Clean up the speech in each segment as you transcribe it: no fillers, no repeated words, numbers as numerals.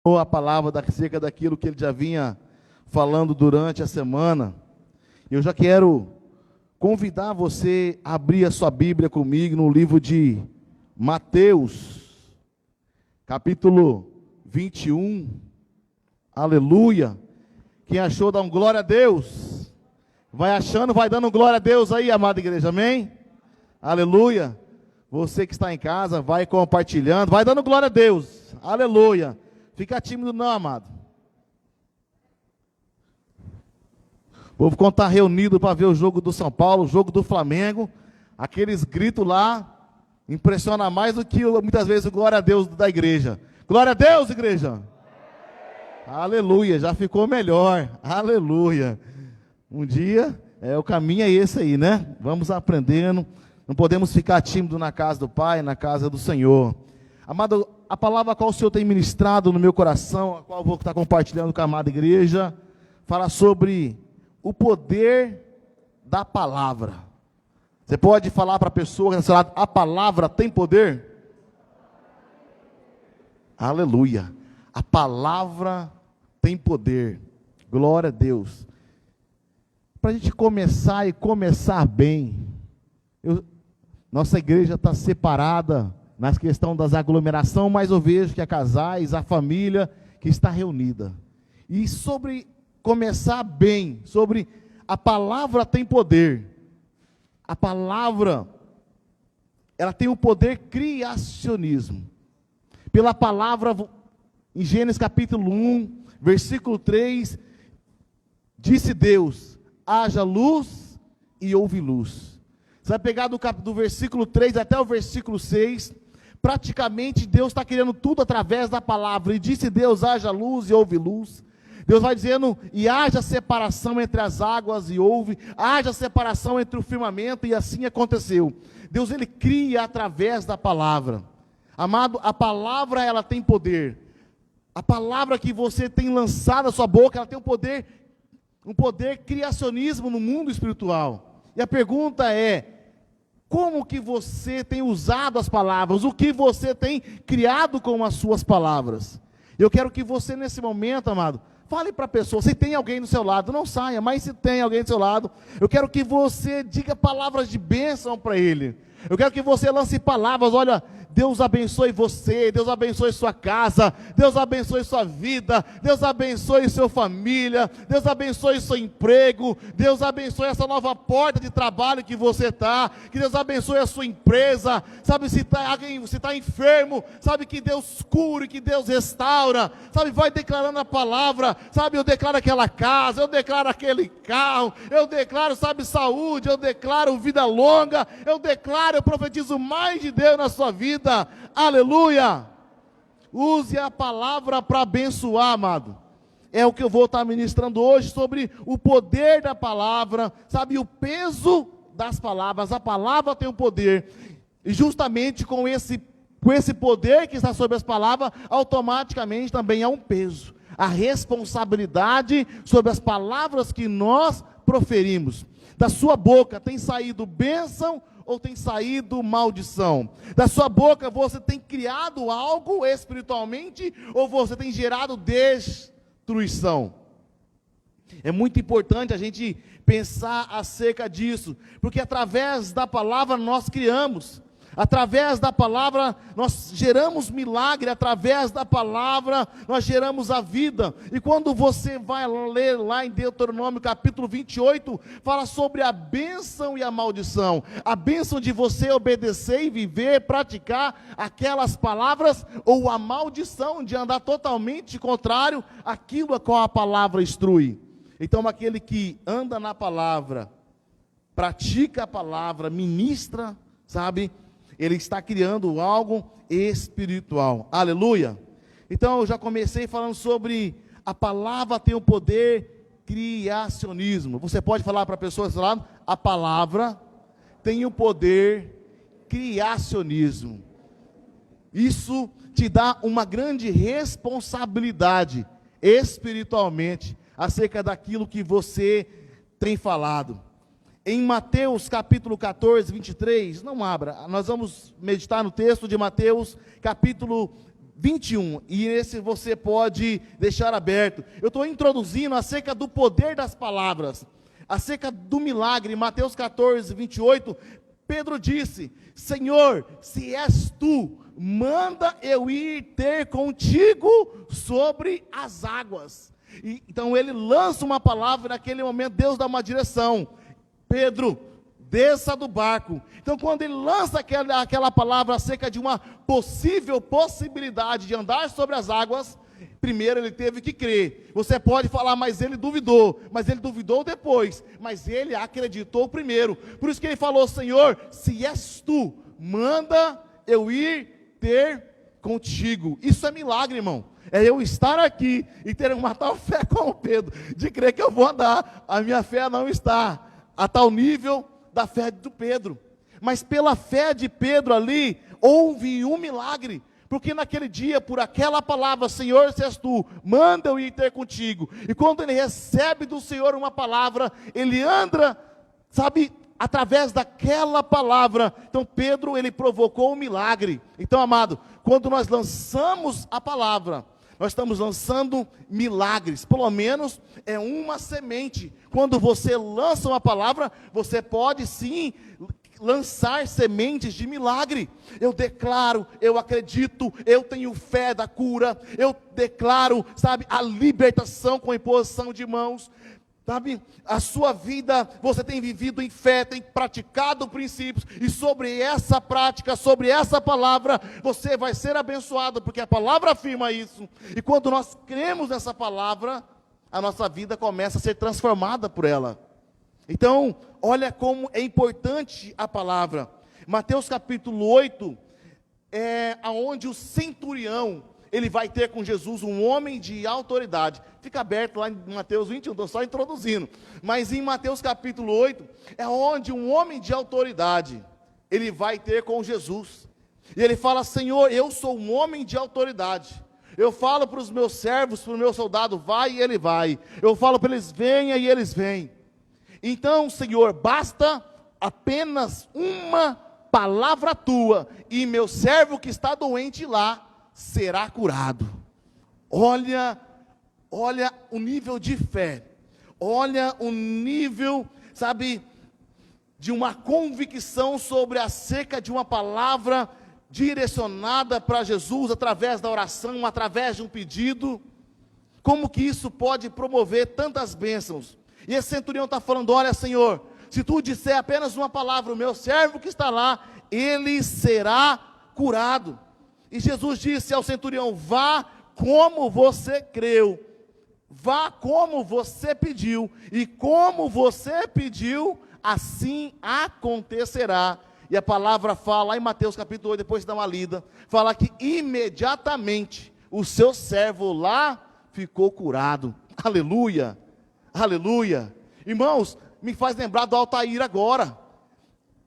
A palavra acerca daquilo que ele já vinha falando durante a semana. Eu já quero convidar você a abrir a sua Bíblia comigo no livro de Mateus, capítulo 21. Aleluia. Quem achou, dá um glória a Deus. Vai achando, vai dando glória a Deus aí, amada igreja, amém? Aleluia. Você que está em casa, vai compartilhando, vai dando glória a Deus. Aleluia. Fica tímido não, amado. O povo quando está reunido para ver o jogo do São Paulo, o jogo do Flamengo, aqueles gritos lá, impressiona mais do que muitas vezes o glória a Deus da igreja. Glória a Deus, igreja! Aleluia, já ficou melhor. Aleluia. Um dia, o caminho é esse aí, né? Vamos aprendendo. Não podemos ficar tímidos na casa do Pai, na casa do Senhor. Amado, a palavra a qual o Senhor tem ministrado no meu coração, a qual eu vou estar compartilhando com a amada igreja, fala sobre o poder da palavra. Você pode falar para a pessoa que está do seu lado, a palavra tem poder? Aleluia. A palavra tem poder. Glória a Deus. Para a gente começar e começar bem, nossa igreja está separada na questão das aglomerações, mas eu vejo que há casais, a família que está reunida. E sobre começar bem, sobre a palavra tem poder. A palavra, ela tem o poder criacionismo. Pela palavra, em Gênesis capítulo 1, versículo 3, disse Deus, haja luz e houve luz. Você vai pegar do versículo 3 até o versículo 6, praticamente Deus está criando tudo através da palavra, e disse Deus, haja luz e houve luz. Deus vai dizendo, e haja separação entre as águas, e houve, haja separação entre o firmamento, e assim aconteceu. Deus, ele cria através da palavra. Amado, a palavra, ela tem poder. A palavra que você tem lançado na sua boca, ela tem um poder criacionismo no mundo espiritual. E a pergunta é, como que você tem usado as palavras? O que você tem criado com as suas palavras? Eu quero que você nesse momento, amado, fale para a pessoa, se tem alguém do seu lado, não saia, mas se tem alguém do seu lado, eu quero que você diga palavras de bênção para ele. Eu quero que você lance palavras, olha, Deus abençoe você, Deus abençoe sua casa, Deus abençoe sua vida, Deus abençoe sua família, Deus abençoe seu emprego, Deus abençoe essa nova porta de trabalho que você está, que Deus abençoe a sua empresa, sabe, se está enfermo, sabe, que Deus cure, que Deus restaura, sabe, vai declarando a palavra, sabe, eu declaro aquela casa, eu declaro aquele carro, eu declaro, sabe, saúde, eu declaro vida longa, eu profetizo mais de Deus na sua vida. Aleluia. Use a palavra para abençoar, amado. É o que eu vou estar ministrando hoje, sobre o poder da palavra, sabe, o peso das palavras. A palavra tem o poder, e justamente com esse poder que está sobre as palavras, automaticamente também há um peso, a responsabilidade sobre as palavras que nós proferimos. Da sua boca tem saído bênção ou tem saído maldição? Da sua boca você tem criado algo espiritualmente ou você tem gerado destruição? É muito importante a gente pensar acerca disso, porque através da palavra nós criamos. Através da palavra nós geramos milagre, através da palavra nós geramos a vida. E quando você vai ler lá em Deuteronômio capítulo 28, fala sobre a bênção e a maldição. A bênção de você obedecer e viver, praticar aquelas palavras, ou a maldição de andar totalmente contrário àquilo a qual a palavra instrui. Então aquele que anda na palavra, pratica a palavra, ministra, sabe, ele está criando algo espiritual. Aleluia. Então eu já comecei falando sobre a palavra tem o poder criacionismo. Você pode falar para a pessoa do seu lado, a palavra tem o poder criacionismo. Isso te dá uma grande responsabilidade espiritualmente acerca daquilo que você tem falado. Em Mateus capítulo 14, 23, não abra, nós vamos meditar no texto de Mateus capítulo 21, e esse você pode deixar aberto. Eu estou introduzindo acerca do poder das palavras, acerca do milagre. Mateus 14, 28, Pedro disse: Senhor, se és tu, manda eu ir ter contigo sobre as águas. Então ele lança uma palavra, naquele momento Deus dá uma direção: Pedro, desça do barco. Então quando ele lança aquela palavra acerca de uma possível possibilidade de andar sobre as águas, primeiro ele teve que crer. Você pode falar, mas ele duvidou depois, mas ele acreditou primeiro. Por isso que ele falou: Senhor, se és tu, manda eu ir ter contigo. Isso é milagre, irmão. É eu estar aqui e ter uma tal fé como Pedro, de crer que eu vou andar. A minha fé não está a tal nível da fé do Pedro, mas pela fé de Pedro ali, houve um milagre, porque naquele dia, por aquela palavra, Senhor, se és tu, manda eu ir ter contigo, e quando ele recebe do Senhor uma palavra, ele anda, sabe, através daquela palavra. Então Pedro, ele provocou um milagre. Então, amado, quando nós lançamos a palavra, nós estamos lançando milagres. Pelo menos é uma semente. Quando você lança uma palavra, você pode sim lançar sementes de milagre. Eu declaro, eu acredito, eu tenho fé da cura, eu declaro, sabe, a libertação com a imposição de mãos. Sabe, a sua vida, você tem vivido em fé, tem praticado princípios, e sobre essa prática, sobre essa palavra, você vai ser abençoado, porque a palavra afirma isso. E quando nós cremos nessa palavra, a nossa vida começa a ser transformada por ela. Então, olha como é importante a palavra. Mateus capítulo 8, é aonde o centurião, ele vai ter com Jesus um homem de autoridade. Fica aberto lá em Mateus 21, estou só introduzindo. Mas em Mateus capítulo 8, é onde um homem de autoridade, ele vai ter com Jesus. E ele fala: Senhor, eu sou um homem de autoridade. Eu falo para os meus servos, para o meu soldado, vai, e ele vai. Eu falo para eles, venha, e eles vêm. Então, Senhor, basta apenas uma palavra tua, e meu servo que está doente lá será curado. Olha o nível de fé, olha o nível, sabe, de uma convicção sobre acerca de uma palavra direcionada para Jesus, através da oração, através de um pedido. Como que isso pode promover tantas bênçãos? E esse centurião está falando: olha, Senhor, se tu disser apenas uma palavra, o meu servo que está lá, ele será curado. E Jesus disse ao centurião: vá como você creu, vá como você pediu, e como você pediu, assim acontecerá. E a palavra fala lá em Mateus capítulo 8, depois de dar uma lida, fala que imediatamente o seu servo lá ficou curado. Aleluia, aleluia. Irmãos, me faz lembrar do Altair agora.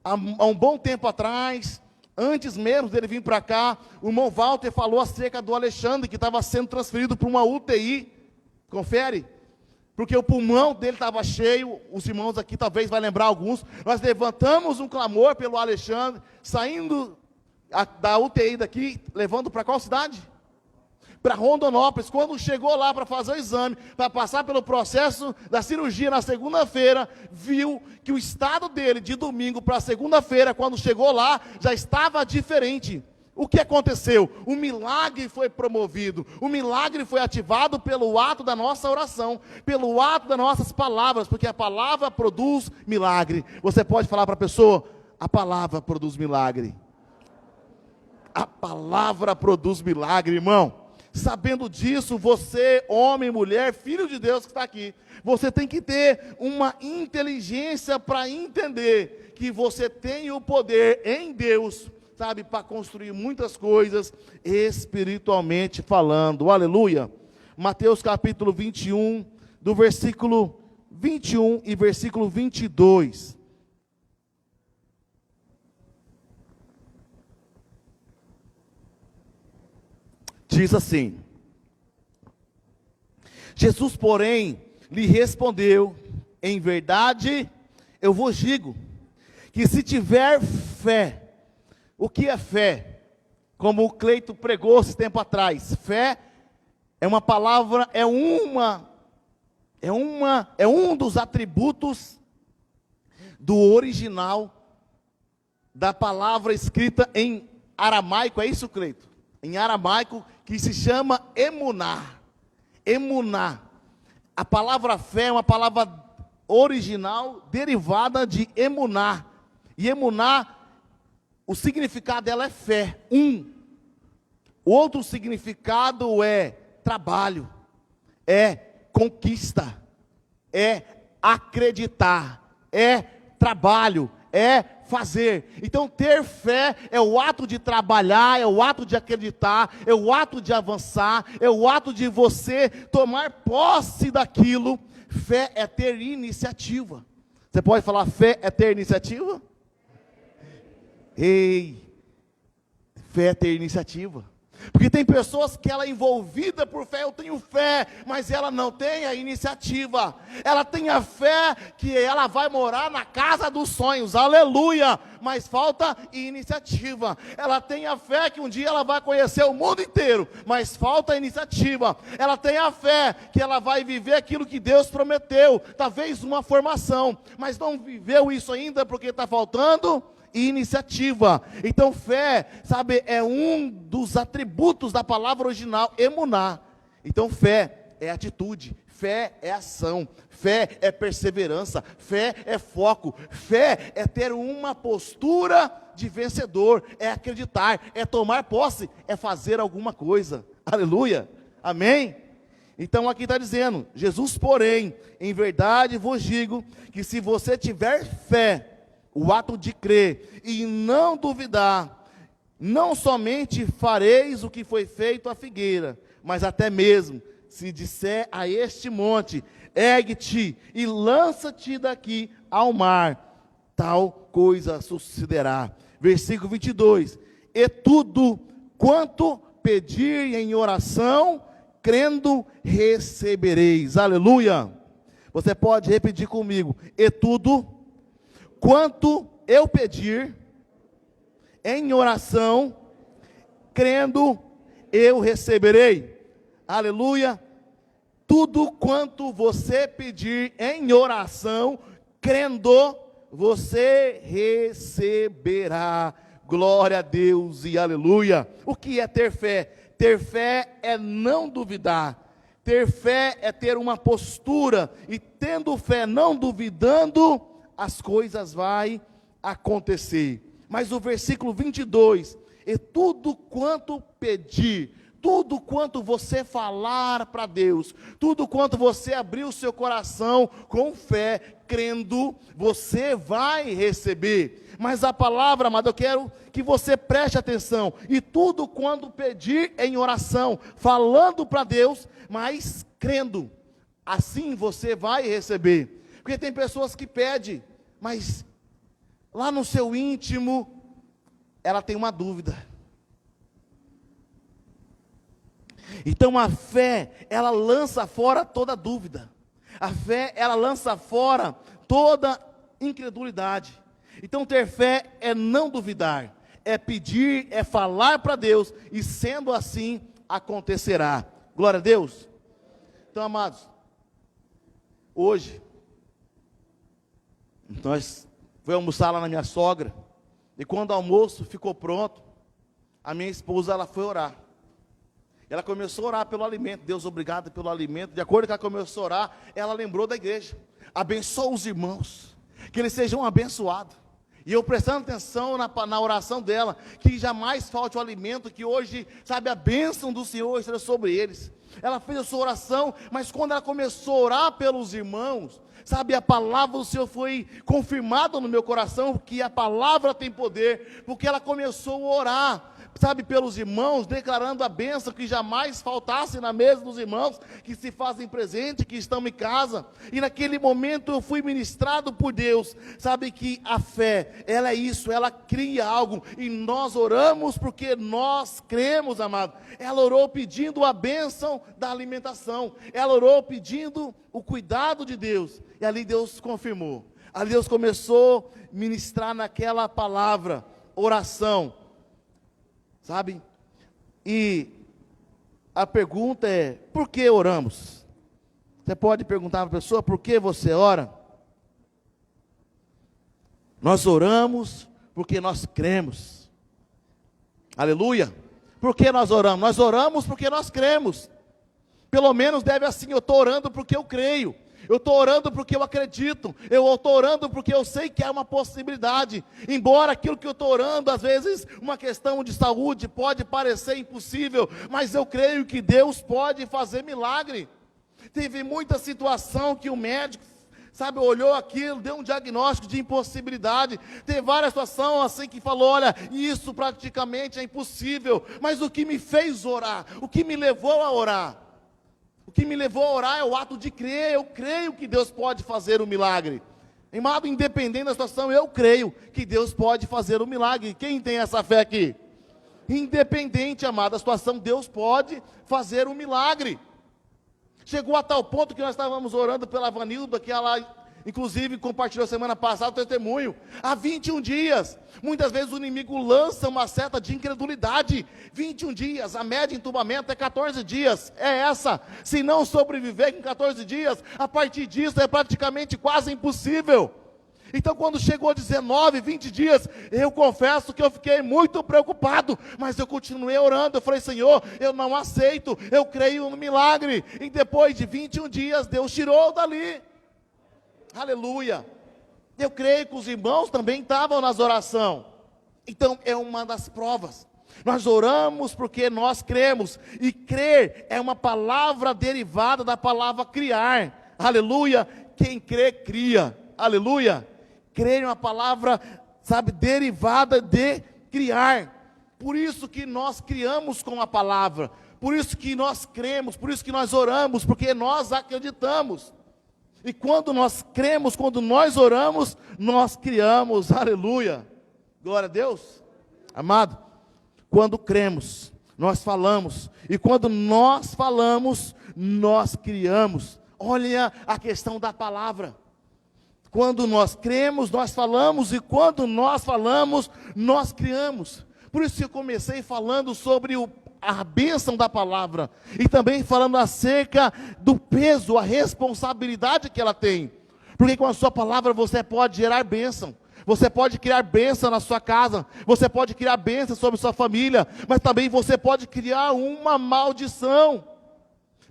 Há um bom tempo atrás, antes mesmo dele vir para cá, o irmão Walter falou acerca do Alexandre, que estava sendo transferido para uma UTI. Confere, porque o pulmão dele estava cheio. Os irmãos aqui talvez vai lembrar alguns. Nós levantamos um clamor pelo Alexandre, saindo da UTI daqui, levando para qual cidade? Para Rondonópolis. Quando chegou lá para fazer o exame, para passar pelo processo da cirurgia na segunda-feira, viu que o estado dele de domingo para segunda-feira, quando chegou lá, já estava diferente. O que aconteceu? O milagre foi promovido, o milagre foi ativado pelo ato da nossa oração, pelo ato das nossas palavras, porque a palavra produz milagre. Você pode falar para a pessoa: a palavra produz milagre. A palavra produz milagre, irmão. Sabendo disso, você, homem, mulher, filho de Deus que está aqui, você tem que ter uma inteligência para entender que você tem o poder em Deus, sabe, para construir muitas coisas espiritualmente falando. Aleluia. Mateus capítulo 21, do versículo 21 e versículo 22. Diz assim: Jesus, porém, lhe respondeu: em verdade, eu vos digo, que se tiver fé. O que é fé? como o Cleito pregou esse tempo atrás, fé é uma palavra, é um dos atributos do original da palavra escrita em aramaico, é isso, Cleito? Em aramaico, que se chama emuná. Emuná. A palavra fé é uma palavra original derivada de emuná. E emuná, o significado dela é fé, O outro significado é trabalho, é conquista, é acreditar, é trabalho, é fazer. Então ter fé é o ato de trabalhar, é o ato de acreditar, é o ato de avançar, é o ato de você tomar posse daquilo. Fé é ter iniciativa. Você pode falar fé é ter iniciativa? Ei, fé é ter iniciativa. Porque tem pessoas que ela é envolvida por fé, eu tenho fé, mas ela não tem a iniciativa. Ela tem a fé que ela vai morar na casa dos sonhos, aleluia, mas falta iniciativa. Ela tem a fé que um dia ela vai conhecer o mundo inteiro, mas falta iniciativa. Ela tem a fé que ela vai viver aquilo que Deus prometeu, talvez uma formação, mas não viveu isso ainda porque está faltando iniciativa. Então fé, sabe, é um dos atributos da palavra original, emuná. Então fé é atitude, fé é ação, fé é perseverança, fé é foco, fé é ter uma postura de vencedor, é acreditar, é tomar posse, é fazer alguma coisa. Aleluia, amém? Então aqui está dizendo, Jesus porém, em verdade vos digo, que se você tiver fé, o ato de crer e não duvidar, não somente fareis o que foi feito à figueira, mas até mesmo, se disser a este monte, ergue-te e lança-te daqui ao mar, tal coisa sucederá. Versículo 22, e tudo quanto pedir em oração, crendo, recebereis. Aleluia. Você pode repetir comigo, e tudo quanto eu pedir em oração, crendo, eu receberei. Aleluia. Tudo quanto você pedir em oração, crendo, você receberá. Glória a Deus e aleluia. O que é ter fé? Ter fé é não duvidar. Ter fé é ter uma postura, e tendo fé, não duvidando, as coisas vai acontecer. Mas o versículo 22, e tudo quanto pedir, tudo quanto você falar para Deus, tudo quanto você abrir o seu coração com fé, crendo, você vai receber. Mas a palavra, amado, eu quero que você preste atenção, e tudo quanto pedir em oração, falando para Deus, mas crendo, assim você vai receber. Porque tem pessoas que pedem, mas lá no seu íntimo, ela tem uma dúvida. Então a fé, ela lança fora toda dúvida. A fé, ela lança fora toda incredulidade. Então ter fé é não duvidar, é pedir, é falar para Deus, e sendo assim, acontecerá. Glória a Deus. Então, amados, hoje, nós fomos almoçar lá na minha sogra, e quando o almoço ficou pronto, a minha esposa, ela foi orar. Ela começou a orar pelo alimento. Deus, obrigado pelo alimento. De acordo com que ela começou a orar, ela lembrou da igreja. Abençoa os irmãos, que eles sejam abençoados. E eu prestando atenção na oração dela, que jamais falte o alimento, que hoje, sabe, a bênção do Senhor esteja sobre eles. Ela fez a sua oração, mas quando ela começou a orar pelos irmãos, sabe, a palavra do Senhor foi confirmada no meu coração, que a palavra tem poder, porque ela começou a orar, sabe, pelos irmãos, declarando a bênção que jamais faltasse na mesa dos irmãos, que se fazem presente, que estão em casa. E naquele momento eu fui ministrado por Deus, sabe, que a fé, ela é isso, ela cria algo, e nós oramos porque nós cremos, amado. Ela orou pedindo a bênção da alimentação, ela orou pedindo o cuidado de Deus, e ali Deus confirmou, ali Deus começou a ministrar naquela palavra, oração, sabe, E a pergunta é, por que oramos? Você pode perguntar para a pessoa, por que você ora? Nós oramos porque nós cremos. Aleluia. Por que nós oramos? Nós oramos porque nós cremos. Pelo menos deve assim, eu estou orando porque eu creio. Eu estou orando porque eu acredito. Eu estou orando porque eu sei que é uma possibilidade. Embora aquilo que eu estou orando, às vezes, uma questão de saúde pode parecer impossível, mas eu creio que Deus pode fazer milagre. Teve muita situação que o médico, sabe, olhou aquilo, deu um diagnóstico de impossibilidade. Tem várias situações assim que falou, olha, isso praticamente é impossível. Mas o que me fez orar, o que me levou a orar, o que me levou a orar é o ato de crer. Eu creio que Deus pode fazer um milagre. Amado, independente da situação, eu creio que Deus pode fazer um milagre. Quem tem essa fé aqui? Independente, amado, da situação, Deus pode fazer um milagre. Chegou a tal ponto que nós estávamos orando pela Vanilda, que ela, inclusive, compartilhou semana passada o testemunho. Há 21 dias, muitas vezes o inimigo lança uma seta de incredulidade. 21 dias, a média de entubamento é 14 dias. É essa. Se não sobreviver em 14 dias, a partir disso é praticamente quase impossível. Então, quando chegou 19, 20 dias, eu confesso que eu fiquei muito preocupado, mas eu continuei orando. Eu falei, Senhor, eu não aceito, eu creio no milagre. E depois de 21 dias, Deus tirou dali. Aleluia. Eu creio que os irmãos também estavam nas orações. Então, é uma das provas. Nós oramos porque nós cremos. E crer é uma palavra derivada da palavra criar. Aleluia. Quem crê, cria. Aleluia. Crer é uma palavra, sabe, derivada de criar. Por isso que nós criamos com a palavra. Por isso que nós cremos, por isso que nós oramos, porque nós acreditamos. E quando nós cremos, quando nós oramos, nós criamos. Aleluia. Glória a Deus. Amado, quando cremos, nós falamos. E quando nós falamos, nós criamos. Olha a questão da palavra. Quando nós cremos, nós falamos, e quando nós falamos, nós criamos. Por isso que eu comecei falando sobre a bênção da palavra, e também falando acerca do peso, a responsabilidade que ela tem. Porque com a sua palavra você pode gerar bênção, você pode criar bênção na sua casa, você pode criar bênção sobre sua família, mas também você pode criar uma maldição.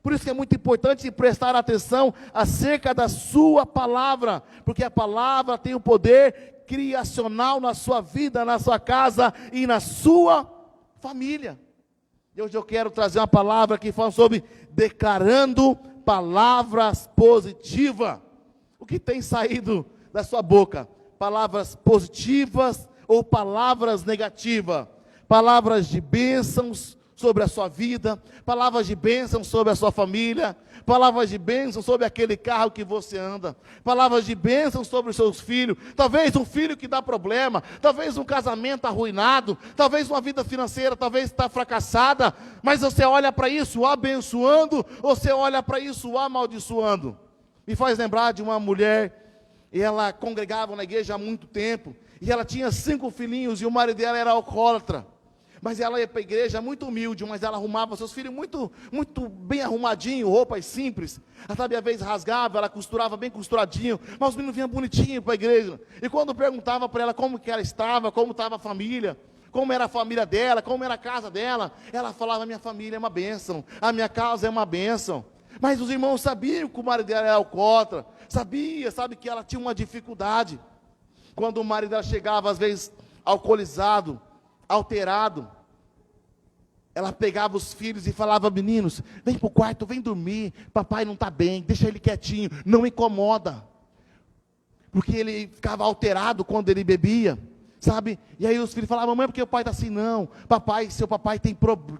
Por isso que é muito importante prestar atenção acerca da sua palavra, porque a palavra tem o poder criacional na sua vida, na sua casa e na sua família. E hoje eu quero trazer uma palavra que fala sobre declarando palavras positivas. O que tem saído da sua boca? Palavras positivas ou palavras negativas? Palavras de bênçãos sobre a sua vida, palavras de bênção sobre a sua família, palavras de bênção sobre aquele carro que você anda, palavras de bênção sobre os seus filhos, talvez um filho que dá problema, talvez um casamento arruinado, talvez uma vida financeira, talvez está fracassada, mas você olha para isso abençoando, ou você olha para isso amaldiçoando? Me faz lembrar de uma mulher, e ela congregava na igreja há muito tempo, e ela tinha 5 filhinhos, e o marido dela era alcoólatra. Mas ela ia para a igreja muito humilde, mas ela arrumava seus filhos muito bem arrumadinho, roupas simples. Ela sabia, às vezes rasgava, ela costurava bem costuradinho, mas os meninos vinham bonitinhos para a igreja. E quando perguntava para ela como que ela estava, como estava a família, como era a família dela, como era a casa dela, ela falava, minha família é uma bênção, a minha casa é uma bênção. Mas os irmãos sabiam que o marido dela era alcoólatra, sabe que ela tinha uma dificuldade. Quando o marido dela chegava, às vezes, alcoolizado, alterado, ela pegava os filhos e falava, meninos, vem para o quarto, vem dormir, papai não está bem, deixa ele quietinho, não incomoda, porque ele ficava alterado quando ele bebia, sabe? E aí os filhos falavam, mamãe, porque o pai está assim? Não, papai, seu papai tem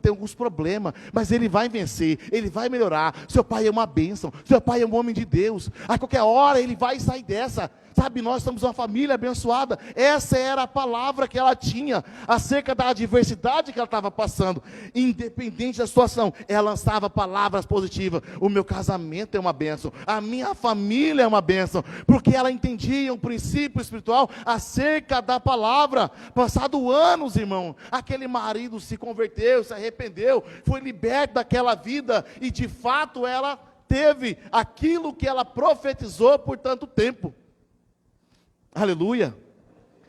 alguns problemas, mas ele vai vencer, ele vai melhorar, seu pai é uma bênção, seu pai é um homem de Deus, a qualquer hora ele vai sair dessa. Sabe, nós somos uma família abençoada. Essa era a palavra que ela tinha acerca da adversidade que ela estava passando. Independente da situação, ela lançava palavras positivas. O meu casamento é uma bênção, a minha família é uma bênção, porque ela entendia um princípio espiritual acerca da palavra. palavra. Passado anos, irmão, aquele marido se converteu, se arrependeu, foi liberto daquela vida, e de fato ela teve aquilo que ela profetizou por tanto tempo. Aleluia.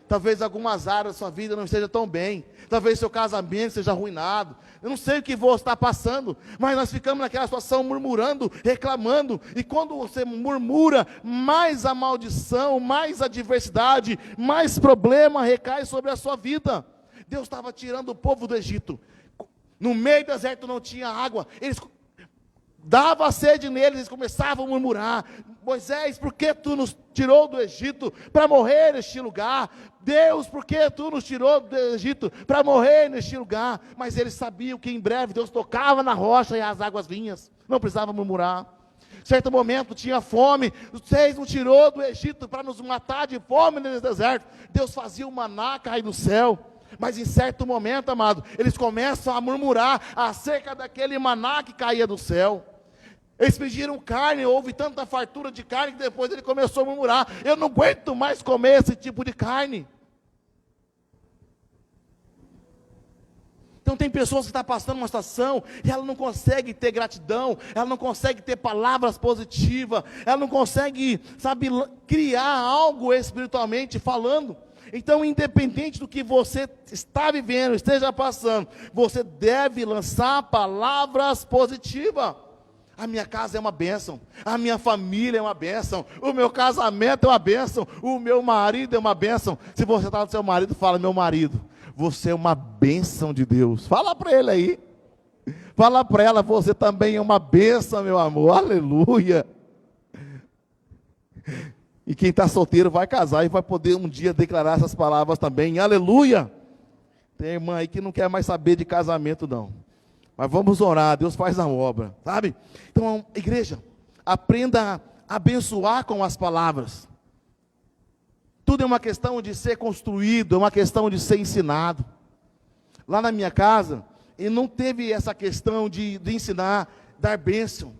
Talvez algumas áreas da sua vida não esteja tão bem, talvez seu casamento seja arruinado, eu não sei o que você está passando, mas nós ficamos naquela situação murmurando, reclamando, e quando você murmura, mais a maldição, mais adversidade, mais problema recai sobre a sua vida. Deus estava tirando o povo do Egito, no meio do deserto não tinha água, eles dava sede neles, eles começavam a murmurar: Moisés, por que tu nos tirou do Egito para morrer neste lugar? Deus, por que tu nos tirou do Egito para morrer neste lugar? Mas eles sabiam que em breve Deus tocava na rocha e as águas vinham, não precisava murmurar. Certo momento tinha fome, vocês nos tirou do Egito para nos matar de fome nesse deserto. Deus fazia o maná cair do céu. Mas em certo momento, amado, eles começam a murmurar acerca daquele maná que caía do céu. Eles pediram carne, houve tanta fartura de carne, que depois ele começou a murmurar: eu não aguento mais comer esse tipo de carne. Então tem pessoas que estão passando uma situação, e ela não consegue ter gratidão, ela não consegue ter palavras positivas, ela não consegue, sabe, criar algo espiritualmente falando. Então, independente do que você está vivendo, esteja passando, você deve lançar palavras positivas. A minha casa é uma bênção, a minha família é uma bênção, o meu casamento é uma bênção, o meu marido é uma bênção. Se você está com seu marido, fala: meu marido, você é uma bênção de Deus. Fala para ele aí, fala para ela: você também é uma bênção, meu amor, aleluia. E quem está solteiro vai casar e vai poder um dia declarar essas palavras também, aleluia. Tem irmã aí que não quer mais saber de casamento não, mas vamos orar, Deus faz a obra, sabe? Então, igreja, aprenda a abençoar com as palavras. Tudo é uma questão de ser construído, é uma questão de ser ensinado. Lá na minha casa, ele não teve essa questão de ensinar, dar bênção.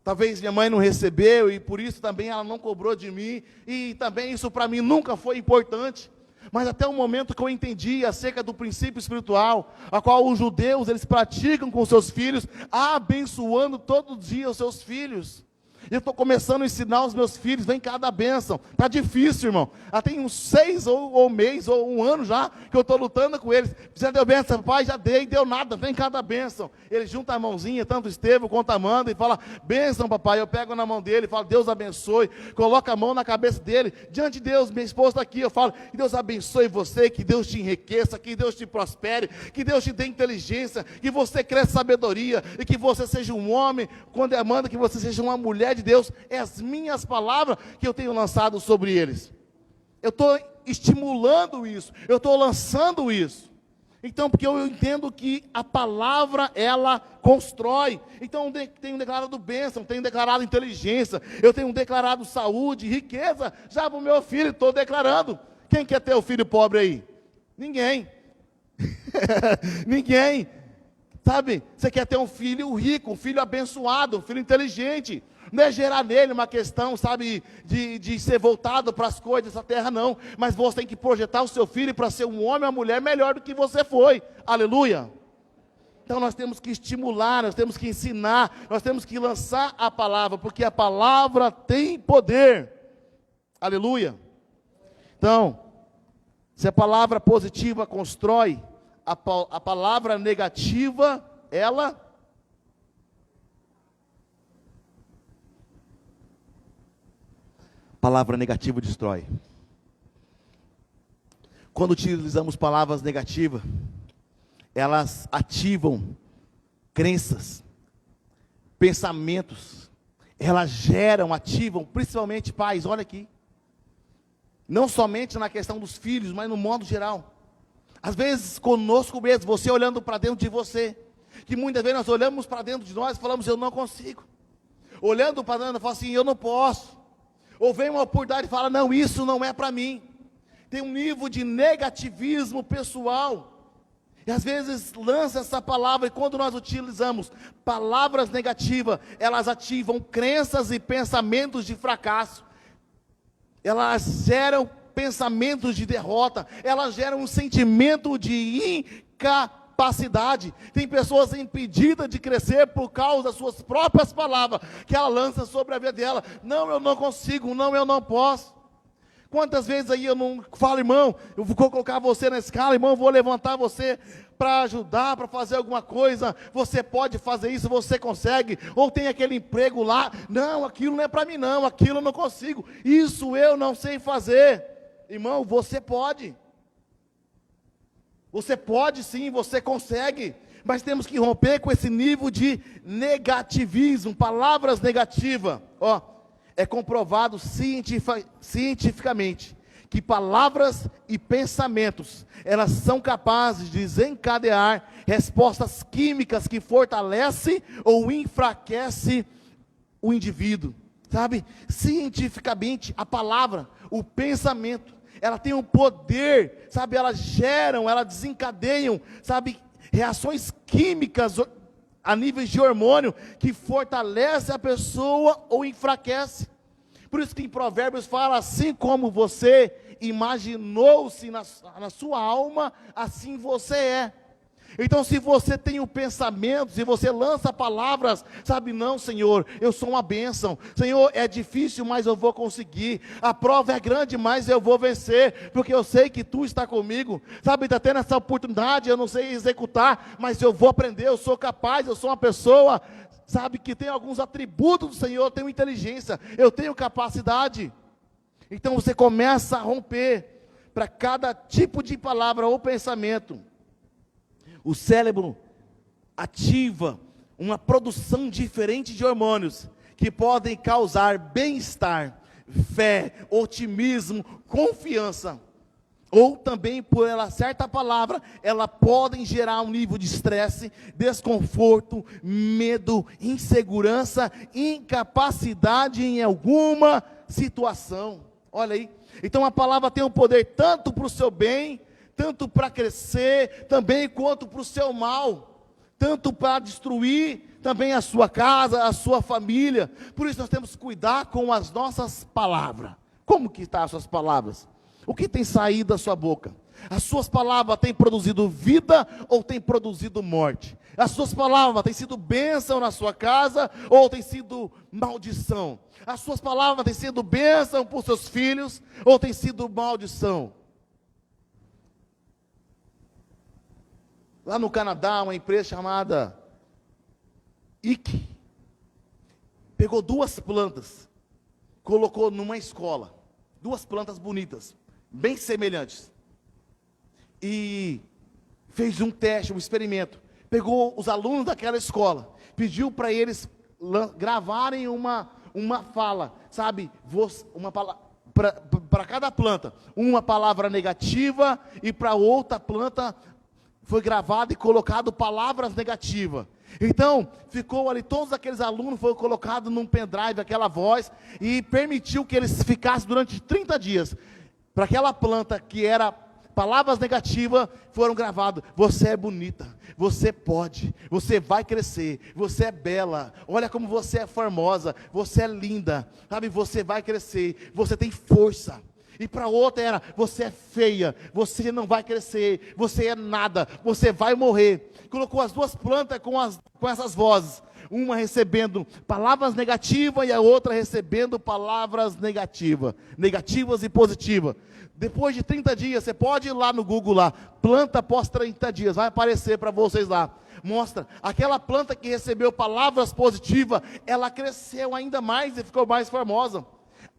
Talvez minha mãe não recebeu, e por isso também ela não cobrou de mim, e também isso para mim nunca foi importante. Mas até o momento que eu entendi acerca do princípio espiritual, a qual os judeus, eles praticam com seus filhos, abençoando todo dia os seus filhos. Eu estou começando a ensinar os meus filhos: vem cá dar bênção. Está difícil, irmão. Já tem uns 6 ou mês, ou um ano já, que eu estou lutando com eles. Já deu bênção, pai? Já deu nada, vem cá dar bênção. Ele junta a mãozinha, tanto Estevão quanto Amanda, e fala: bênção, papai. Eu pego na mão dele e falo: Deus abençoe. Coloca a mão na cabeça dele, diante de Deus, minha esposa está aqui. Eu falo: que Deus abençoe você, que Deus te enriqueça, que Deus te prospere, que Deus te dê inteligência, que você cresça sabedoria, e que você seja um homem, quando Amanda, que você seja uma mulher de Deus. É as minhas palavras que eu tenho lançado sobre eles. Eu estou estimulando isso, eu estou lançando isso. Então, porque eu entendo que a palavra, ela constrói. Então, eu tenho declarado bênção, tenho declarado inteligência, eu tenho declarado saúde, riqueza. Já para o meu filho, estou declarando. Quem quer ter o filho pobre aí? Ninguém. Ninguém. Sabe, você quer ter um filho rico, um filho abençoado, um filho inteligente. Não é gerar nele uma questão, sabe, de ser voltado para as coisas dessa terra, não. Mas você tem que projetar o seu filho para ser um homem ou uma mulher melhor do que você foi. Aleluia. Então nós temos que estimular, nós temos que ensinar, nós temos que lançar a palavra, porque a palavra tem poder. Aleluia. Então, se a palavra positiva constrói, a palavra negativa, ela... palavra negativa destrói. Quando utilizamos palavras negativas, elas ativam crenças, pensamentos, elas geram, ativam, principalmente pais, olha aqui, não somente na questão dos filhos, mas no modo geral. Às vezes conosco mesmo, você olhando para dentro de você, que muitas vezes nós olhamos para dentro de nós e falamos: eu não consigo. Olhando para dentro, eu falo assim: eu não posso. Ou vem uma oportunidade e fala: não, isso não é para mim. Tem um nível de negativismo pessoal. E às vezes lança essa palavra, e quando nós utilizamos palavras negativas, elas ativam crenças e pensamentos de fracasso. Elas geram pensamentos de derrota, elas geram um sentimento de incapacidade. Tem pessoas impedidas de crescer por causa das suas próprias palavras, que ela lança sobre a vida dela. Não, eu não consigo, não, eu não posso. Quantas vezes aí eu não falo, irmão, eu vou colocar você na escala, irmão, eu vou levantar você para ajudar, para fazer alguma coisa, você pode fazer isso, você consegue, ou tem aquele emprego lá, não, aquilo não é para mim não, aquilo eu não consigo, isso eu não sei fazer. Irmão, você pode sim, você consegue, mas temos que romper com esse nível de negativismo, palavras negativas. É comprovado cientificamente que palavras e pensamentos, elas são capazes de desencadear respostas químicas que fortalecem ou enfraquecem o indivíduo, sabe? Cientificamente, a palavra, o pensamento, ela tem um poder, sabe? Elas geram, elas desencadeiam, sabe? Reações químicas a níveis de hormônio, que fortalece a pessoa ou enfraquece. Por isso que em Provérbios fala, assim como você imaginou-se na sua alma, assim você é. Então, se você tem o pensamento, se você lança palavras, sabe, não, Senhor, eu sou uma bênção, Senhor, é difícil, mas eu vou conseguir, a prova é grande, mas eu vou vencer, porque eu sei que Tu está comigo, sabe, está tendo essa oportunidade, eu não sei executar, mas eu vou aprender, eu sou capaz, eu sou uma pessoa, sabe, que tem alguns atributos do Senhor, eu tenho inteligência, eu tenho capacidade. Então você começa a romper, para cada tipo de palavra ou pensamento, o cérebro ativa uma produção diferente de hormônios, que podem causar bem-estar, fé, otimismo, confiança, ou também por ela certa palavra, ela podem gerar um nível de estresse, desconforto, medo, insegurança, incapacidade em alguma situação. Olha aí, então a palavra tem um poder tanto para o seu bem, tanto para crescer, também quanto para o seu mal, tanto para destruir também a sua casa, a sua família. Por isso nós temos que cuidar com as nossas palavras. Como que estão as suas palavras? O que tem saído da sua boca? As suas palavras têm produzido vida ou têm produzido morte? As suas palavras têm sido bênção na sua casa ou têm sido maldição? As suas palavras têm sido bênção para os seus filhos ou têm sido maldição? Lá no Canadá, uma empresa chamada IKE pegou 2 plantas, colocou numa escola, 2 plantas bonitas, bem semelhantes, e fez um teste, um experimento. Pegou os alunos daquela escola, pediu para eles gravarem uma fala, sabe, para cada planta, uma palavra negativa, e para outra planta foi gravado e colocado palavras negativas. Então, ficou ali, todos aqueles alunos foram colocados num pendrive, aquela voz, e permitiu que eles ficassem durante 30 dias. Para aquela planta que era palavras negativas, foram gravadas: você é bonita, você pode, você vai crescer, você é bela, olha como você é formosa, você é linda, sabe, você vai crescer, você tem força. E para outra era: você é feia, você não vai crescer, você é nada, você vai morrer. Colocou as 2 plantas com essas vozes, uma recebendo palavras negativas e a outra recebendo palavras negativas e positivas. Depois de 30 dias, você pode ir lá no Google lá, planta após 30 dias, vai aparecer para vocês lá. Mostra, aquela planta que recebeu palavras positivas, ela cresceu ainda mais e ficou mais formosa.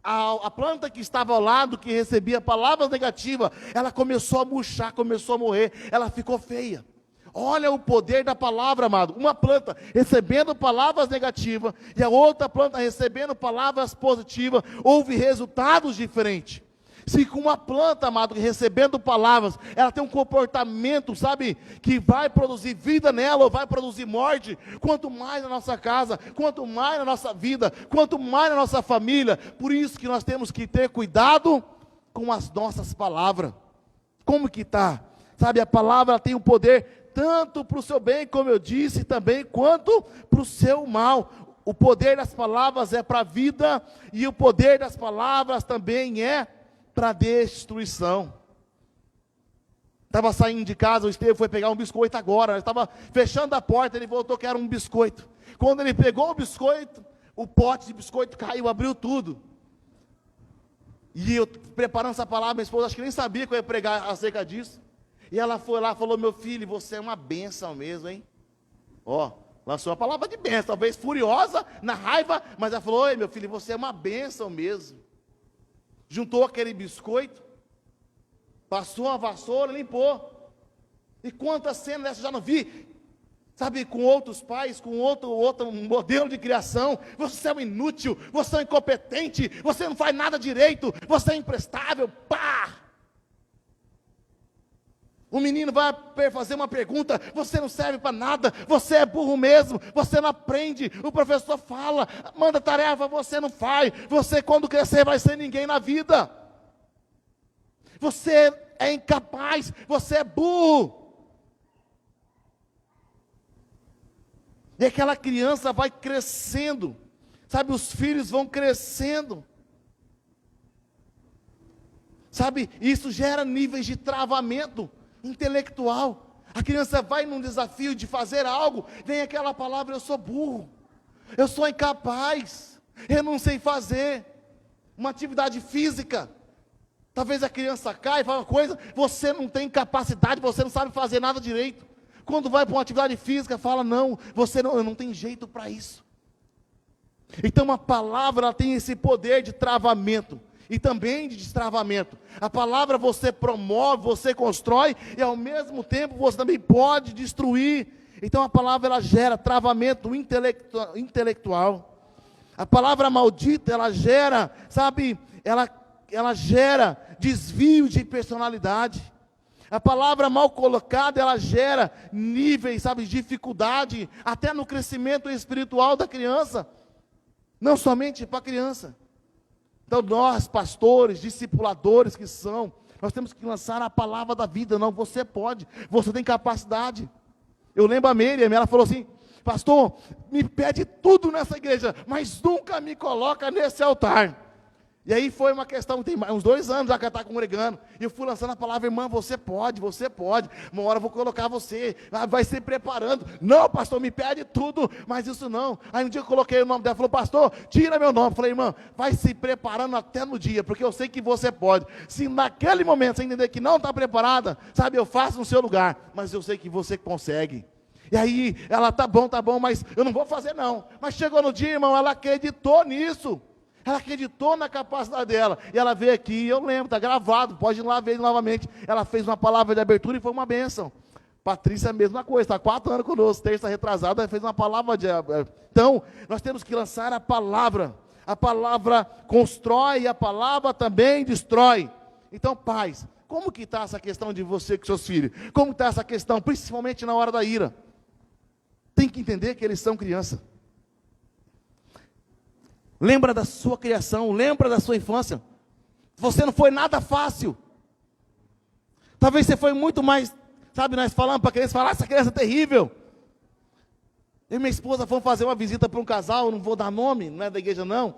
A planta que estava ao lado, que recebia palavras negativas, ela começou a murchar, começou a morrer, ela ficou feia. Olha o poder da palavra, amado. Uma planta recebendo palavras negativas e a outra planta recebendo palavras positivas, houve resultados diferentes. Se com uma planta, amado, recebendo palavras, ela tem um comportamento, sabe, que vai produzir vida nela ou vai produzir morte, quanto mais na nossa casa, quanto mais na nossa vida, quanto mais na nossa família. Por isso que nós temos que ter cuidado com as nossas palavras. Como que está? Sabe, a palavra tem um poder tanto para o seu bem, como eu disse, também quanto para o seu mal. O poder das palavras é para a vida e o poder das palavras também é para destruição. Estava saindo de casa, o Estevão foi pegar um biscoito agora, estava fechando a porta, ele voltou que era um biscoito. Quando ele pegou o biscoito, o pote de biscoito caiu, abriu tudo. E eu preparando essa palavra, minha esposa, acho que nem sabia que eu ia pregar acerca disso. E ela foi lá e falou, meu filho, você é uma bênção mesmo, hein? Ó, lançou uma palavra de bênção, talvez furiosa, na raiva, mas ela falou, oi meu filho, você é uma bênção mesmo. Juntou aquele biscoito, passou a vassoura, limpou. E quantas cenas dessas eu já não vi? Sabe, com outros pais, com outro modelo de criação. Você é um inútil, você é um incompetente, você não faz nada direito, você é imprestável, pá! O menino vai fazer uma pergunta, você não serve para nada, você é burro mesmo, você não aprende, o professor fala, manda tarefa, você não faz, você quando crescer vai ser ninguém na vida. Você é incapaz, você é burro. E aquela criança vai crescendo, sabe, os filhos vão crescendo. Sabe, isso gera níveis de travamento intelectual. A criança vai num desafio de fazer algo, vem aquela palavra, eu sou burro, eu sou incapaz, eu não sei fazer. Uma atividade física, talvez a criança caia e fala uma coisa, você não tem capacidade, você não sabe fazer nada direito. Quando vai para uma atividade física, fala, não, eu não tenho jeito para isso. Então a palavra ela tem esse poder de travamento e também de destravamento. A palavra você promove, você constrói e ao mesmo tempo você também pode destruir. Então a palavra ela gera travamento intelectual. A palavra maldita ela gera, sabe, ela gera desvio de personalidade. A palavra mal colocada, ela gera níveis, sabe, de dificuldade, até no crescimento espiritual da criança, não somente para a criança. Então nós, pastores, discipuladores nós temos que lançar a palavra da vida. Não, você pode, você tem capacidade. Eu lembro a Miriam, ela falou assim, pastor, me pede tudo nessa igreja, mas nunca me coloca nesse altar. E aí foi uma questão, tem uns 2 anos já que ela está congregando, e eu fui lançando a palavra, irmã, você pode, uma hora eu vou colocar você, vai se preparando. Não, pastor, me pede tudo, mas isso não. Aí um dia eu coloquei o nome dela, falou, pastor, tira meu nome. Falei, irmã, vai se preparando até no dia, porque eu sei que você pode. Se naquele momento você entender que não está preparada, sabe, eu faço no seu lugar, mas eu sei que você consegue. E aí, ela, tá bom, mas eu não vou fazer não. Mas chegou no dia, irmão, ela acreditou nisso. Ela acreditou na capacidade dela. E ela veio aqui, eu lembro, está gravado, pode ir lá ver novamente. Ela fez uma palavra de abertura e foi uma bênção. Patrícia, a mesma coisa, está 4 anos conosco, terça retrasada, ela fez uma palavra de... Então, nós temos que lançar a palavra. A palavra constrói e a palavra também destrói. Então, pais, como que está essa questão de você com seus filhos? Como está essa questão, principalmente na hora da ira? Tem que entender que eles são criança. Lembra da sua criação, lembra da sua infância. Você não foi nada fácil. Talvez você foi muito mais, sabe, nós falamos para a criança, falar, essa criança é terrível. Eu e minha esposa fomos fazer uma visita para um casal, não vou dar nome, não é da igreja não.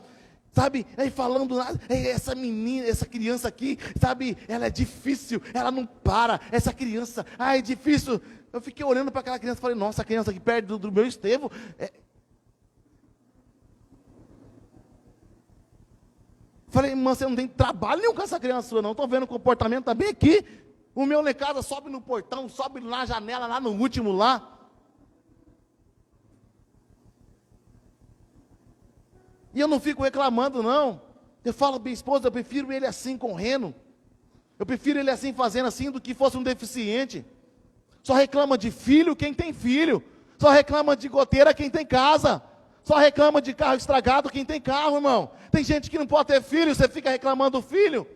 Sabe, aí falando, essa menina, essa criança aqui, sabe, ela é difícil, ela não para, essa criança, é difícil. Eu fiquei olhando para aquela criança e falei, nossa, a criança aqui perto do meu Estevão, Falei, irmã, você não tem trabalho nenhum com essa criança sua, não. Estou vendo o comportamento, está bem aqui. O meu lá em casa sobe no portão, sobe na janela, lá no último lá. E eu não fico reclamando, não. Eu falo, minha esposa, eu prefiro ele assim, correndo. Eu prefiro ele assim, fazendo assim, do que fosse um deficiente. Só reclama de filho quem tem filho. Só reclama de goteira quem tem casa. Só reclama de carro estragado quem tem carro, irmão. Tem gente que não pode ter filho, você fica reclamando do filho.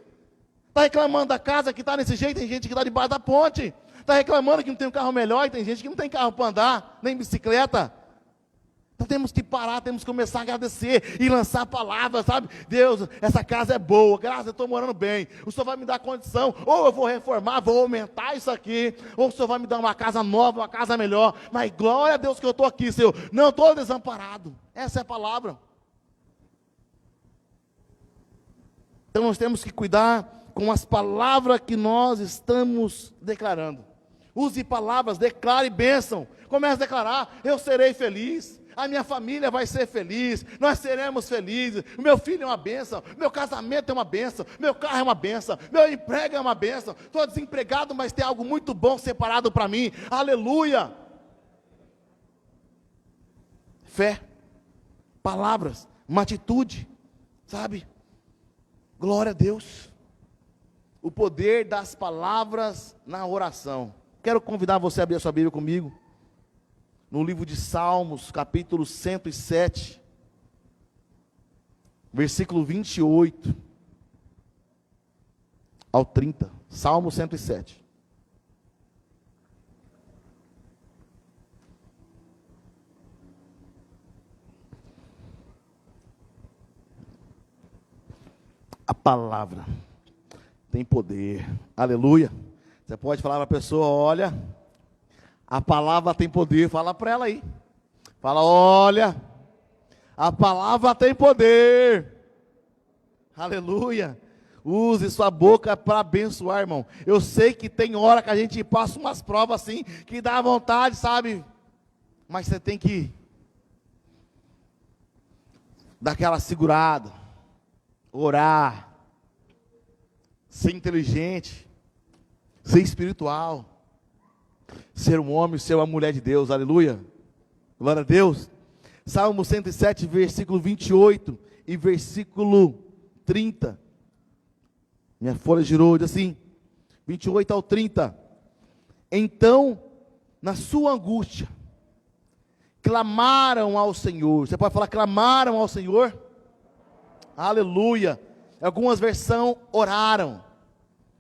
Está reclamando da casa que está nesse jeito, tem gente que está debaixo da ponte. Está reclamando que não tem um carro melhor, e tem gente que não tem carro para andar, nem bicicleta. Então temos que parar, temos que começar a agradecer e lançar a palavra, sabe? Deus, essa casa é boa, graças, eu estou morando bem. O Senhor vai me dar condição, ou eu vou reformar, vou aumentar isso aqui, ou o Senhor vai me dar uma casa nova, uma casa melhor. Mas glória a Deus que eu estou aqui, Senhor. Não estou desamparado. Essa é a palavra. Então nós temos que cuidar com as palavras que nós estamos declarando. Use palavras, declare bênção. Comece a declarar: eu serei feliz, a minha família vai ser feliz, nós seremos felizes, o meu filho é uma bênção, meu casamento é uma bênção, meu carro é uma bênção, meu emprego é uma bênção, estou desempregado, mas tem algo muito bom separado para mim, aleluia. Fé, palavras, uma atitude, sabe? Glória a Deus. O poder das palavras na oração. Quero convidar você a abrir a sua Bíblia comigo, no livro de Salmos, capítulo 107, versículo 28 ao 30, Salmo 107. A palavra tem poder, aleluia. Você pode falar para a pessoa: olha, a palavra tem poder. Fala para ela aí, fala: olha, a palavra tem poder, aleluia. Use sua boca para abençoar, irmão. Eu sei que tem hora que a gente passa umas provas assim, que dá vontade, sabe, mas você tem que dar aquela segurada, orar, ser inteligente, ser espiritual, ser um homem, ser uma mulher de Deus, aleluia, glória a Deus. Salmo 107, versículo 28 e versículo 30, minha folha girou, diz assim, 28 ao 30, então, na sua angústia, clamaram ao Senhor. Você pode falar: clamaram ao Senhor, aleluia. Algumas versões oraram,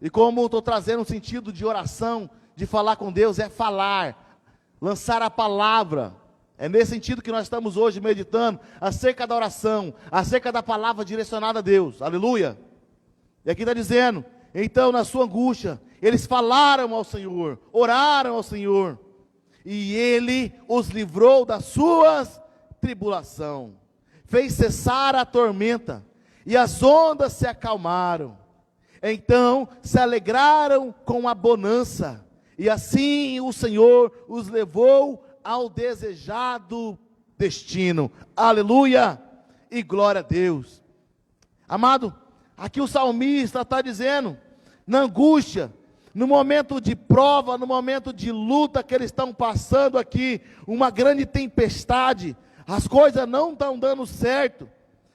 e como estou trazendo um sentido de oração, de falar com Deus, é falar, lançar a palavra. É nesse sentido que nós estamos hoje meditando acerca da oração, acerca da palavra direcionada a Deus, aleluia. E aqui está dizendo: então na sua angústia, eles falaram ao Senhor, oraram ao Senhor, e Ele os livrou das suas tribulação, fez cessar a tormenta, e as ondas se acalmaram. Então se alegraram com a bonança, e assim o Senhor os levou ao desejado destino, aleluia, e glória a Deus. Amado, aqui o salmista está dizendo, na angústia, no momento de prova, no momento de luta que eles estão passando aqui, uma grande tempestade, as coisas não estão dando certo,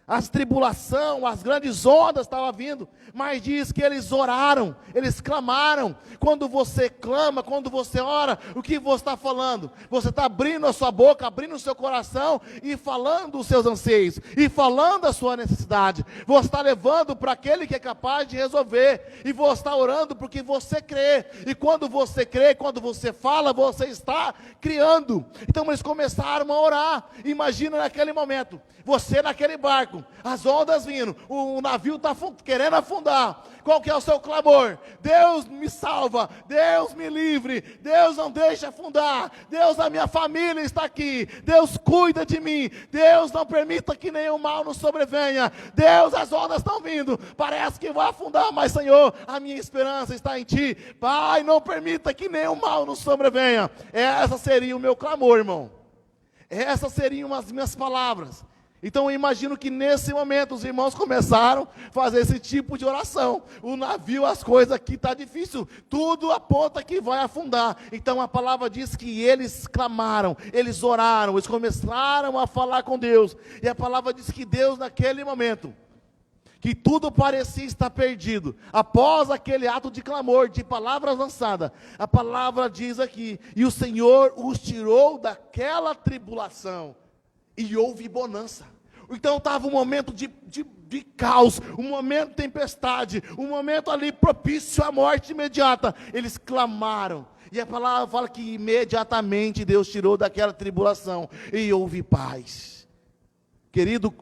as tribulações, as grandes ondas estavam vindo, mas diz que eles oraram, eles clamaram. Quando você clama, quando você ora, o que você está falando? Você está abrindo a sua boca, abrindo o seu coração e falando os seus anseios, e falando a sua necessidade. Você está levando para aquele que é capaz de resolver, e você está orando porque você crê, e quando você crê, quando você fala, você está criando. Então eles começaram a orar. Imagina naquele momento, você naquele barco, as ondas vindo, o navio está querendo afundar. Qual que é o seu clamor? Deus me salva, Deus me livre, Deus não deixa afundar, Deus, a minha família está aqui, Deus cuida de mim, Deus não permita que nenhum mal nos sobrevenha, Deus, as ondas estão vindo, parece que vai afundar, mas Senhor, a minha esperança está em Ti, Pai, não permita que nenhum mal nos sobrevenha. Essa seria o meu clamor, irmão, essas seriam as minhas palavras. Então eu imagino que nesse momento os irmãos começaram a fazer esse tipo de oração. O navio, as coisas aqui está difícil, tudo aponta que vai afundar. Então a palavra diz que eles clamaram, eles oraram, eles começaram a falar com Deus. E a palavra diz que Deus naquele momento, que tudo parecia estar perdido, após aquele ato de clamor, de palavras lançadas, a palavra diz aqui, e o Senhor os tirou daquela tribulação, e houve bonança. Então estava um momento de caos, um momento de tempestade, um momento ali propício à morte imediata. Eles clamaram, e a palavra fala que imediatamente Deus tirou daquela tribulação, e houve paz. Querido,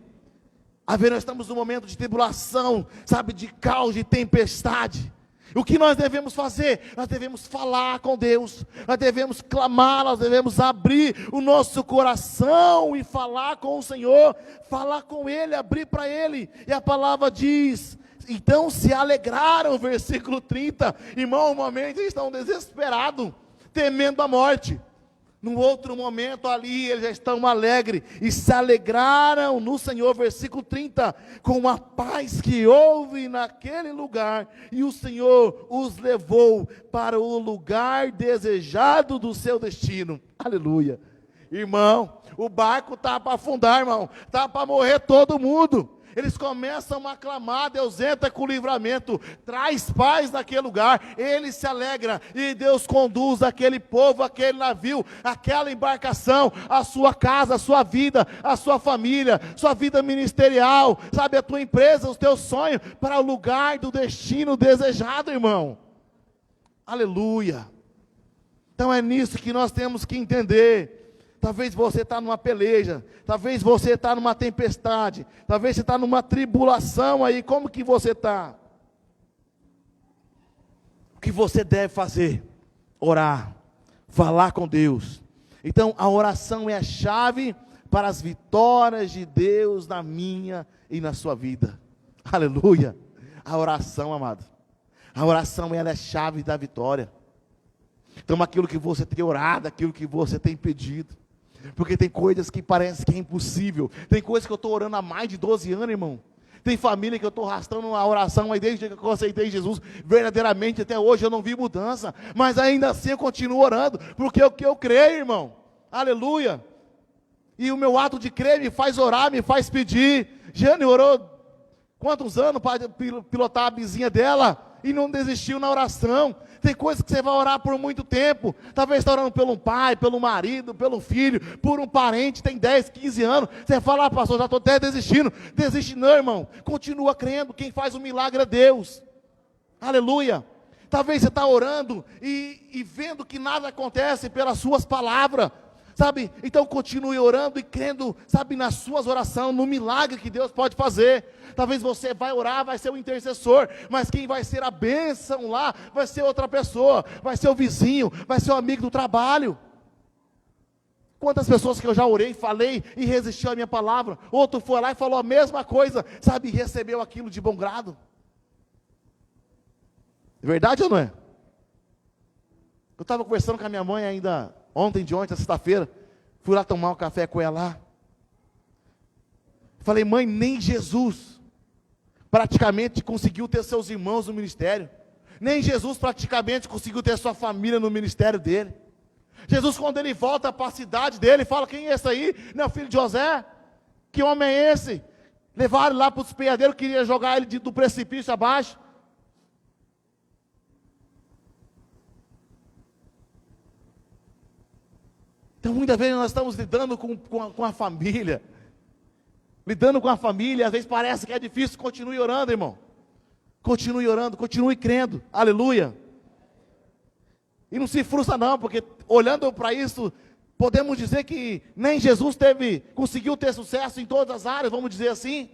nós estamos num momento de tribulação, sabe, de caos, de tempestade. O que nós devemos fazer? Nós devemos falar com Deus, nós devemos clamar, nós devemos abrir o nosso coração e falar com o Senhor, falar com Ele, abrir para Ele. E a palavra diz: então se alegraram, versículo 30, irmão, um momento eles estão desesperados, temendo a morte. No outro momento ali, eles já estão alegres, e se alegraram no Senhor, versículo 30, com a paz que houve naquele lugar, e o Senhor os levou para o lugar desejado do seu destino. Aleluia. Irmão, o barco está para afundar, irmão, está para morrer todo mundo. Eles começam a clamar, Deus entra com livramento, traz paz naquele lugar, Ele se alegra, e Deus conduz aquele povo, aquele navio, aquela embarcação, a sua casa, a sua vida, a sua família, sua vida ministerial, sabe, a tua empresa, os teus sonhos, para o lugar do destino desejado, irmão. Aleluia. Então é nisso que nós temos que entender. Talvez você está numa peleja, talvez você está numa tempestade, talvez você está numa tribulação aí. Como que você está? O que você deve fazer? Orar, falar com Deus. Então a oração é a chave para as vitórias de Deus na minha e na sua vida. Aleluia. A oração, amado, a oração, ela é a chave da vitória. Então aquilo que você tem orado, aquilo que você tem pedido, porque tem coisas que parece que é impossível. Tem coisas que eu estou orando há mais de 12 anos, irmão. Tem família que eu estou arrastando uma oração aí desde que eu aceitei Jesus. Verdadeiramente até hoje eu não vi mudança, mas ainda assim eu continuo orando, porque é o que eu creio, irmão. Aleluia. E o meu ato de crer me faz orar, me faz pedir. Jane orou quantos anos para pilotar a vizinha dela e não desistiu na oração. Tem coisas que você vai orar por muito tempo. Talvez está orando pelo pai, pelo marido, pelo filho, por um parente, tem 10, 15 anos. Você fala: pastor, já estou até desistindo. Desiste não, irmão. Continua crendo. Quem faz o milagre é Deus. Aleluia. Talvez você está orando e vendo que nada acontece pelas suas palavras, sabe? Então continue orando e crendo, sabe, nas suas orações, no milagre que Deus pode fazer. Talvez você vai orar, vai ser o intercessor, mas quem vai ser a bênção lá, vai ser outra pessoa, vai ser o vizinho, vai ser o amigo do trabalho. Quantas pessoas que eu já orei, falei e resistiu à minha palavra, outro foi lá e falou a mesma coisa, sabe, e recebeu aquilo de bom grado. É verdade ou não é? Eu estava conversando com a minha mãe ainda ontem, sexta-feira, fui lá tomar um café com ela lá. Falei: mãe, nem Jesus praticamente conseguiu ter seus irmãos no ministério. Nem Jesus praticamente conseguiu ter sua família no ministério dele. Jesus, quando ele volta para a cidade dele, fala: quem é esse aí? Não é o filho de José? Que homem é esse? Levaram lá para os peadeiros, queria jogar ele do precipício abaixo. Então muitas vezes nós estamos lidando com a família, às vezes parece que é difícil. Continue orando, irmão, continue orando, continue crendo, aleluia, e não se frustra não, porque olhando para isso, podemos dizer que nem Jesus conseguiu ter sucesso em todas as áreas, vamos dizer assim,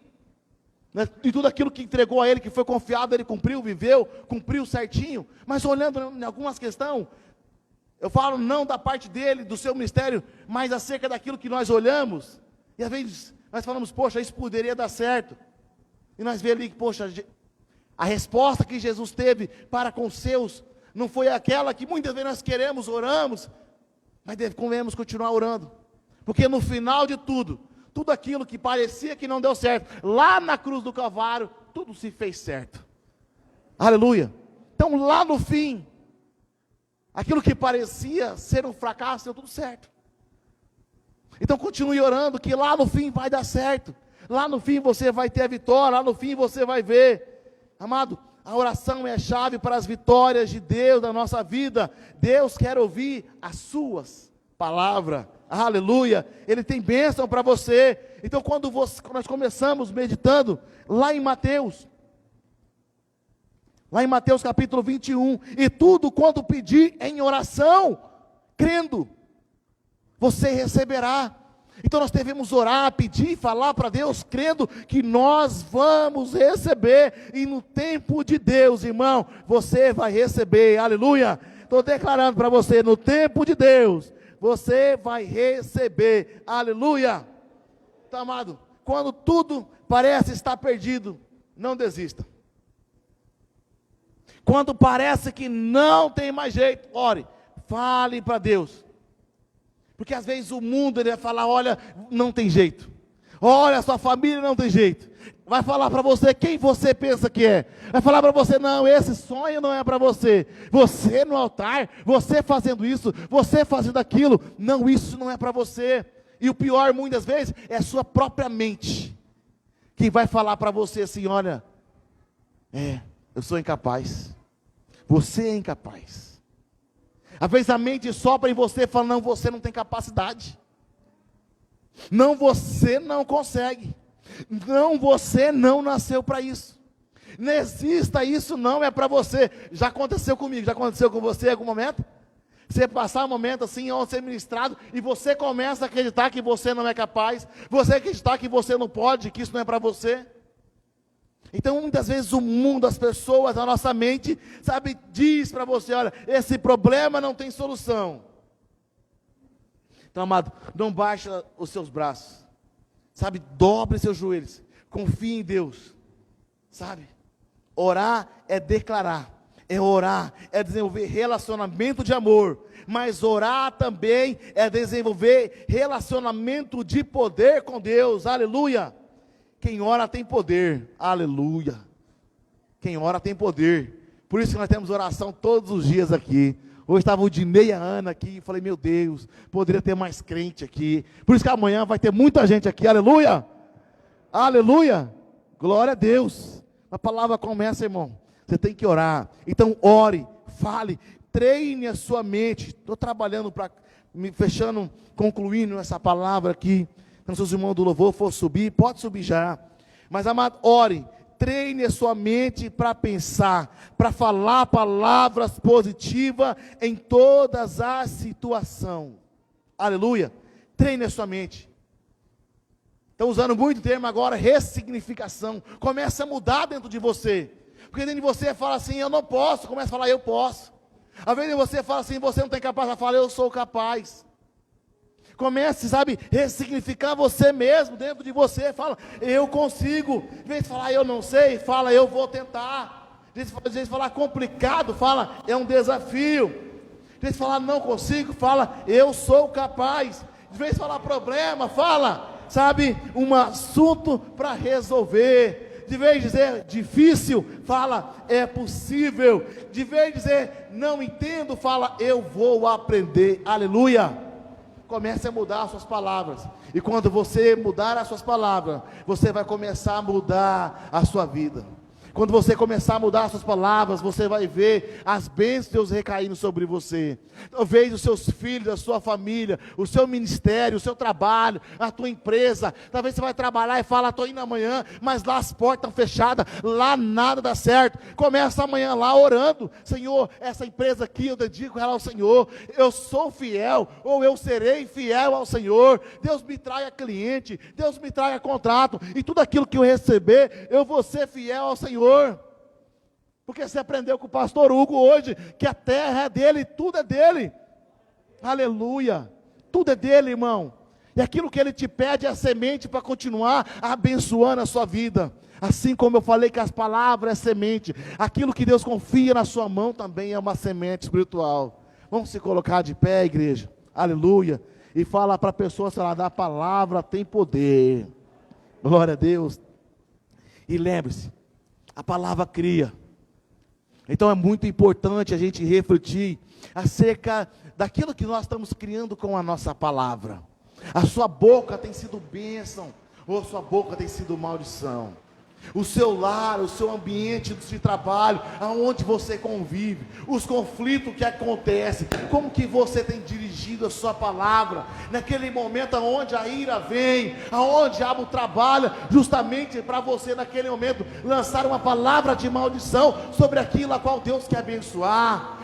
né? E tudo aquilo que entregou a ele, que foi confiado, ele cumpriu, viveu, cumpriu certinho, mas olhando em algumas questões, eu falo não da parte dele, do seu ministério, mas acerca daquilo que nós olhamos, e às vezes nós falamos: poxa, isso poderia dar certo, e nós vemos ali que, poxa, a resposta que Jesus teve para com os seus, não foi aquela que muitas vezes nós queremos, oramos, mas devemos continuar orando, porque no final de tudo aquilo que parecia que não deu certo, lá na cruz do Calvário, tudo se fez certo, aleluia. Então lá no fim, aquilo que parecia ser um fracasso, deu tudo certo. Então continue orando, que lá no fim vai dar certo, lá no fim você vai ter a vitória, lá no fim você vai ver. Amado, a oração é a chave para as vitórias de Deus na nossa vida. Deus quer ouvir as suas palavras, aleluia. Ele tem bênção para você. Então quando nós começamos meditando lá em Mateus capítulo 21, e tudo quanto pedir em oração, crendo, você receberá. Então nós devemos orar, pedir, falar para Deus, crendo que nós vamos receber, e no tempo de Deus, irmão, você vai receber, aleluia. Estou declarando para você, no tempo de Deus, você vai receber, aleluia. Então, amado, quando tudo parece estar perdido, não desista. Quando parece que não tem mais jeito, ore, fale para Deus. Porque às vezes o mundo ele vai falar, olha, não tem jeito. Olha, a sua família não tem jeito. Vai falar para você quem você pensa que é. Vai falar para você, não, esse sonho não é para você. Você no altar, você fazendo isso, você fazendo aquilo. Não, isso não é para você. E o pior, muitas vezes, é a sua própria mente. Que vai falar para você assim, olha, eu sou incapaz. Você é incapaz. Às vezes a mente sopra em você e fala, não, você não tem capacidade. Não, você não consegue. Não, você não nasceu para isso. Não exista, isso não é para você. Já aconteceu comigo, já aconteceu com você em algum momento? Você passar um momento assim, onde ser ministrado, e você começa a acreditar que você não é capaz, você acreditar que você não pode, que isso não é para você. Então, muitas vezes o mundo, as pessoas, a nossa mente, sabe, diz para você, olha, esse problema não tem solução. Então, amado, não baixa os seus braços, sabe, dobre seus joelhos, confie em Deus, sabe, orar é declarar, é orar, é desenvolver relacionamento de amor, mas orar também é desenvolver relacionamento de poder com Deus, aleluia. Quem ora tem poder, aleluia. Quem ora tem poder. Por isso que nós temos oração todos os dias aqui. Hoje estava o Dinei e a Ana aqui, falei, meu Deus, poderia ter mais crente aqui. Por isso que amanhã vai ter muita gente aqui, aleluia. Aleluia, glória a Deus. A palavra começa, irmão, você tem que orar. Então ore, fale, treine a sua mente. Estou trabalhando para, fechando, concluindo essa palavra aqui. Então, se os irmãos do louvor for subir, pode subir já. Mas, amado, ore, treine a sua mente para pensar, para falar palavras positivas em todas as situações. Aleluia. Treine a sua mente. Estão usando muito o termo agora, ressignificação. Começa a mudar dentro de você. Porque dentro de você fala assim, eu não posso. Começa a falar, eu posso. Às vezes você fala assim, você não tem capaz. Fala, eu sou capaz. Comece, sabe, ressignificar você mesmo, dentro de você, fala, eu consigo, em vez de falar, eu não sei, fala, eu vou tentar, às vezes falar complicado, fala, é um desafio, às vezes falar não consigo, fala, eu sou capaz, às vezes falar problema, fala, sabe, um assunto para resolver, de vez de dizer difícil, fala, é possível, de vez de dizer não entendo, fala, eu vou aprender, aleluia. Comece a mudar as suas palavras, e quando você mudar as suas palavras, você vai começar a mudar a sua vida. Quando você começar a mudar as suas palavras, você vai ver as bênçãos de Deus recaindo sobre você. Talvez os seus filhos, a sua família, o seu ministério, o seu trabalho, a tua empresa. Talvez você vai trabalhar e fala, estou indo amanhã, mas lá as portas estão fechadas, lá nada dá certo. Começa amanhã lá orando, Senhor, essa empresa aqui eu dedico ela ao Senhor. Eu sou fiel, ou eu serei fiel ao Senhor. Deus me traga cliente, Deus me traga contrato, e tudo aquilo que eu receber, eu vou ser fiel ao Senhor. Porque você aprendeu com o pastor Hugo hoje, que a terra é dele, tudo é dele, aleluia, tudo é dele, irmão, e aquilo que ele te pede é a semente para continuar abençoando a sua vida, assim como eu falei que as palavras é semente, aquilo que Deus confia na sua mão também é uma semente espiritual. Vamos se colocar de pé, igreja, aleluia, e fala para a pessoa, se ela dá a palavra, tem poder, glória a Deus, e lembre-se, a palavra cria. Então é muito importante a gente refletir acerca daquilo que nós estamos criando com a nossa palavra. A sua boca tem sido bênção, ou a sua boca tem sido maldição. O seu lar, o seu ambiente de trabalho, aonde você convive, os conflitos que acontecem, como que você tem dirigido a sua palavra, naquele momento aonde a ira vem, aonde o diabo trabalha, justamente para você naquele momento, lançar uma palavra de maldição, sobre aquilo a qual Deus quer abençoar.